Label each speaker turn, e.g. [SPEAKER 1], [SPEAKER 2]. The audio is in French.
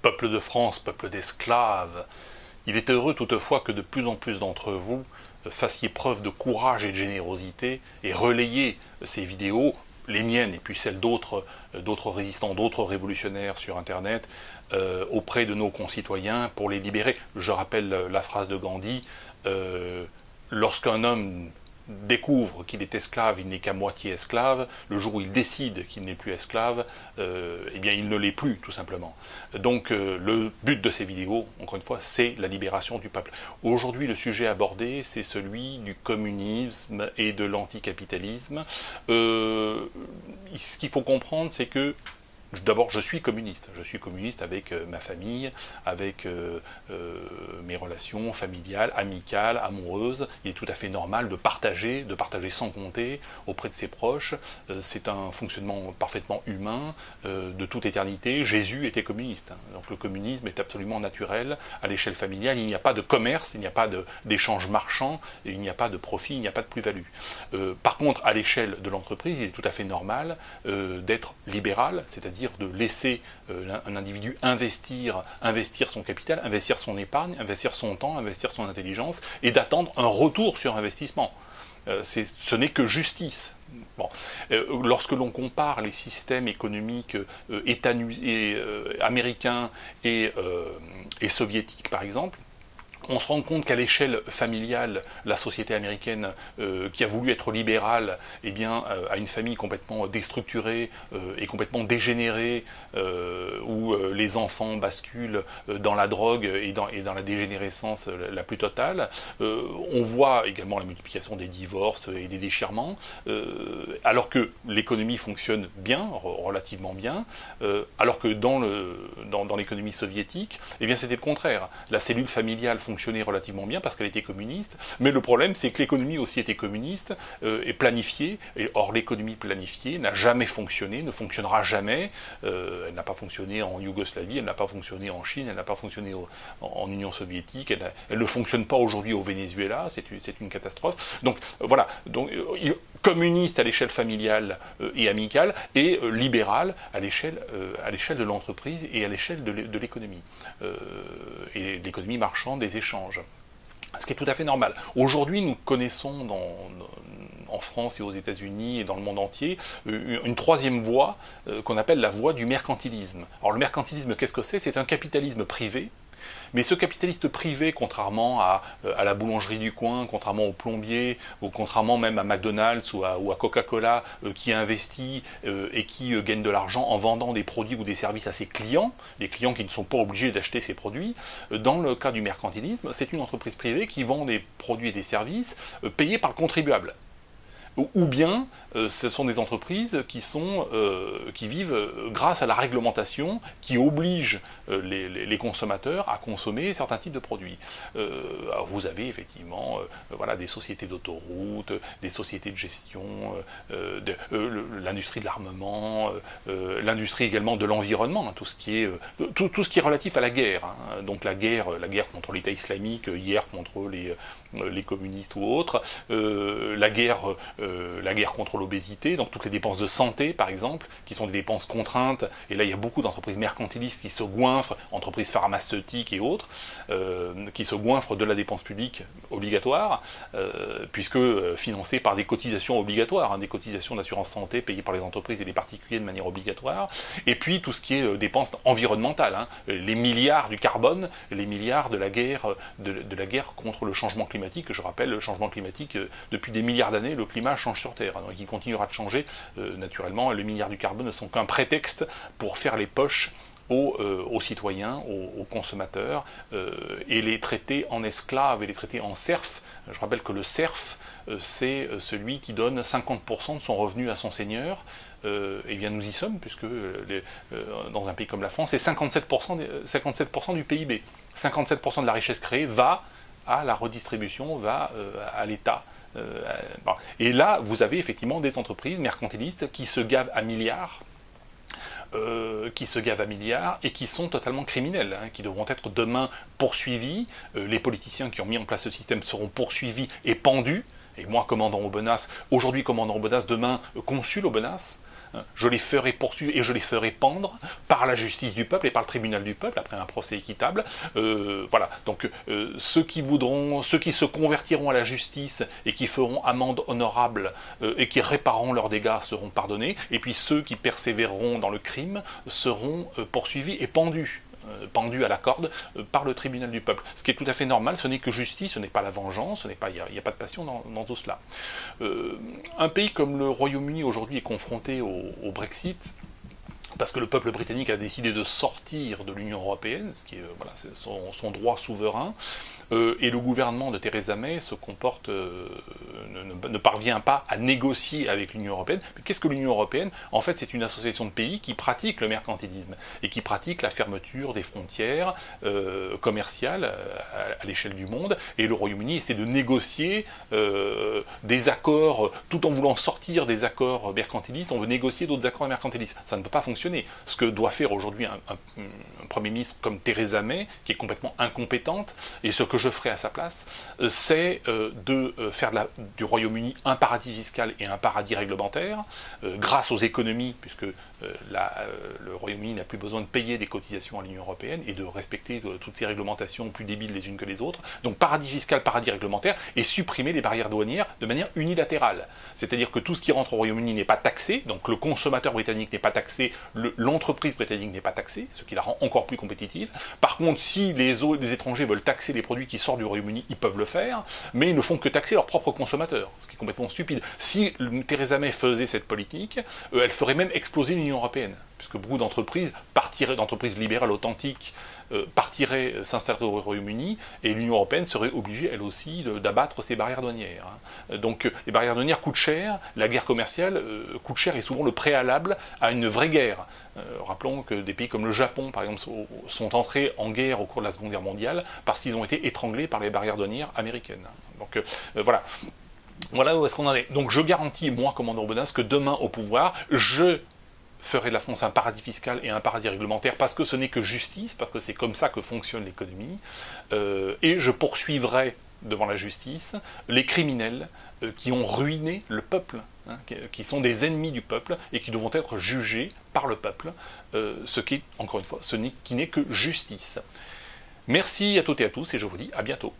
[SPEAKER 1] Peuple de France, peuple d'esclaves, il est heureux toutefois que de plus en plus d'entre vous fassiez preuve de courage et de générosité et relayez ces vidéos, les miennes et puis celles d'autres résistants, d'autres révolutionnaires sur Internet, auprès de nos concitoyens pour les libérer. Je rappelle la phrase de Gandhi, lorsqu'un homme découvre qu'il est esclave, il n'est qu'à moitié esclave. Le jour où il décide qu'il n'est plus esclave, eh bien il ne l'est plus, tout simplement. Donc le but de ces vidéos, encore une fois, c'est la libération du peuple. Aujourd'hui, le sujet abordé, c'est celui du communisme et de l'anticapitalisme. Ce qu'il faut comprendre, c'est que d'abord, je suis communiste. Je suis communiste avec ma famille, avec mes relations familiales, amicales, amoureuses. Il est tout à fait normal de partager sans compter auprès de ses proches. C'est un fonctionnement parfaitement humain de toute éternité. Jésus était communiste. Donc le communisme est absolument naturel à l'échelle familiale. Il n'y a pas de commerce, il n'y a pas d'échange marchand, il n'y a pas de profit, il n'y a pas de plus-value. Par contre, à l'échelle de l'entreprise, il est tout à fait normal d'être libéral, c'est-à-dire de laisser un individu investir son capital, investir son épargne, investir son temps, investir son intelligence, et d'attendre un retour sur investissement. Ce n'est que justice. Bon. Lorsque l'on compare les systèmes économiques américains et soviétiques, par exemple, on se rend compte qu'à l'échelle familiale, la société américaine qui a voulu être libérale, eh bien, a une famille complètement déstructurée et complètement dégénérée, où les enfants basculent dans la drogue et dans la dégénérescence la plus totale. On voit également la multiplication des divorces et des déchirements, alors que l'économie fonctionne bien, relativement bien, alors que dans l'économie soviétique, eh bien, c'était le contraire. La cellule familiale fonctionnait relativement bien parce qu'elle était communiste, mais le problème c'est que l'économie aussi était communiste et planifiée, et or l'économie planifiée n'a jamais fonctionné, ne fonctionnera jamais, elle n'a pas fonctionné en Yougoslavie, elle n'a pas fonctionné en Chine, elle n'a pas fonctionné en Union soviétique, elle ne fonctionne pas aujourd'hui au Venezuela, c'est une catastrophe. Donc voilà, donc, communiste à l'échelle familiale et amicale, et libéral à l'échelle de l'entreprise et à l'échelle de l'économie, et de l'économie marchande, des échanges. Ce qui est tout à fait normal. Aujourd'hui, nous connaissons en France et aux États-Unis et dans le monde entier une troisième voie qu'on appelle la voie du mercantilisme. Alors le mercantilisme, qu'est-ce que c'est? C'est un capitalisme privé. Mais ce capitaliste privé, contrairement à la boulangerie du coin, contrairement au plombier, ou contrairement même à McDonald's ou à Coca-Cola, qui investit et qui gagne de l'argent en vendant des produits ou des services à ses clients, les clients qui ne sont pas obligés d'acheter ces produits, dans le cas du mercantilisme, c'est une entreprise privée qui vend des produits et des services payés par le contribuable. Ou bien ce sont des entreprises qui vivent grâce à la réglementation qui oblige les consommateurs à consommer certains types de produits. Alors vous avez effectivement voilà, des sociétés d'autoroutes, des sociétés de gestion, l'industrie de l'armement, l'industrie également de l'environnement, hein, tout ce qui est relatif à la guerre. Hein. Donc la guerre contre l'État islamique, hier contre les communistes ou autres, la guerre contre l'obésité, donc toutes les dépenses de santé par exemple, qui sont des dépenses contraintes, et là il y a beaucoup d'entreprises mercantilistes qui se goinfrent, entreprises pharmaceutiques et autres, qui se goinfrent de la dépense publique obligatoire, puisque financées par des cotisations obligatoires, hein, des cotisations d'assurance santé payées par les entreprises et les particuliers de manière obligatoire, et puis tout ce qui est dépenses environnementales, hein, les milliards du carbone, les milliards de la guerre, de la guerre contre le changement climatique. Je rappelle, le changement climatique, depuis des milliards d'années, le climat change sur Terre, donc il continuera de changer naturellement. Les milliards du carbone ne sont qu'un prétexte pour faire les poches aux citoyens, aux consommateurs, et les traiter en esclaves et les traiter en serfs. Je rappelle que le serf, c'est celui qui donne 50% de son revenu à son seigneur. Eh bien nous y sommes, puisque dans un pays comme la France, c'est 57% du PIB. 57% de la richesse créée va à la redistribution, va à l'État. Bon. Et là, vous avez effectivement des entreprises mercantilistes qui se gavent à milliards, et qui sont totalement criminels, hein, qui devront être demain poursuivis. Les politiciens qui ont mis en place ce système seront poursuivis et pendus. Et moi, commandant Aubenas, aujourd'hui commandant Aubenas, demain consul Aubenas, Je les ferai poursuivre et je les ferai pendre par la justice du peuple et par le tribunal du peuple après un procès équitable. Voilà. Donc ceux qui se convertiront à la justice et qui feront amende honorable et qui répareront leurs dégâts seront pardonnés. Et puis ceux qui persévéreront dans le crime seront poursuivis et pendus à la corde par le tribunal du peuple. Ce qui est tout à fait normal, ce n'est que justice, ce n'est pas la vengeance, il n'y a pas de passion dans tout cela. Un pays comme le Royaume-Uni aujourd'hui est confronté au Brexit, parce que le peuple britannique a décidé de sortir de l'Union européenne, ce qui est, voilà, son droit souverain, et le gouvernement de Theresa May se comporte, ne parvient pas à négocier avec l'Union européenne. Mais qu'est-ce que l'Union européenne? En fait, c'est une association de pays qui pratique le mercantilisme et qui pratique la fermeture des frontières commerciales à l'échelle du monde. Et le Royaume-Uni essaie de négocier des accords, tout en voulant sortir des accords mercantilistes, on veut négocier d'autres accords mercantilistes. Ça ne peut pas fonctionner. Ce que doit faire aujourd'hui un Premier ministre comme Theresa May, qui est complètement incompétente, et ce que je ferai à sa place, c'est de faire du Royaume-Uni un paradis fiscal et un paradis réglementaire, grâce aux économies, puisque le Royaume-Uni n'a plus besoin de payer des cotisations à l'Union européenne et de respecter toutes ces réglementations plus débiles les unes que les autres. Donc paradis fiscal, paradis réglementaire, et supprimer les barrières douanières de manière unilatérale. C'est-à-dire que tout ce qui rentre au Royaume-Uni n'est pas taxé, donc le consommateur britannique n'est pas taxé, l'entreprise britannique n'est pas taxée, ce qui la rend encore plus compétitive. Par contre, si les étrangers veulent taxer les produits qui sortent du Royaume-Uni, ils peuvent le faire, mais ils ne font que taxer leurs propres consommateurs, ce qui est complètement stupide. Si Theresa May faisait cette politique, elle ferait même exploser l'Union européenne, puisque beaucoup d'entreprises libérales authentiques partiraient s'installer au Royaume-Uni, et l'Union européenne serait obligée, elle aussi, d'abattre ces barrières douanières. Donc les barrières douanières coûtent cher, la guerre commerciale coûte cher et souvent le préalable à une vraie guerre. Rappelons que des pays comme le Japon, par exemple, sont entrés en guerre au cours de la Seconde Guerre mondiale parce qu'ils ont été étranglés par les barrières douanières américaines. Donc voilà. Voilà où est-ce qu'on en est. Donc je garantis, moi, comme Andrew Bonas, que demain au pouvoir, je ferai de la France un paradis fiscal et un paradis réglementaire, parce que ce n'est que justice, parce que c'est comme ça que fonctionne l'économie, et je poursuivrai devant la justice les criminels qui ont ruiné le peuple, hein, qui sont des ennemis du peuple et qui devront être jugés par le peuple, ce qui, encore une fois, qui n'est que justice. Merci à toutes et à tous et je vous dis à bientôt.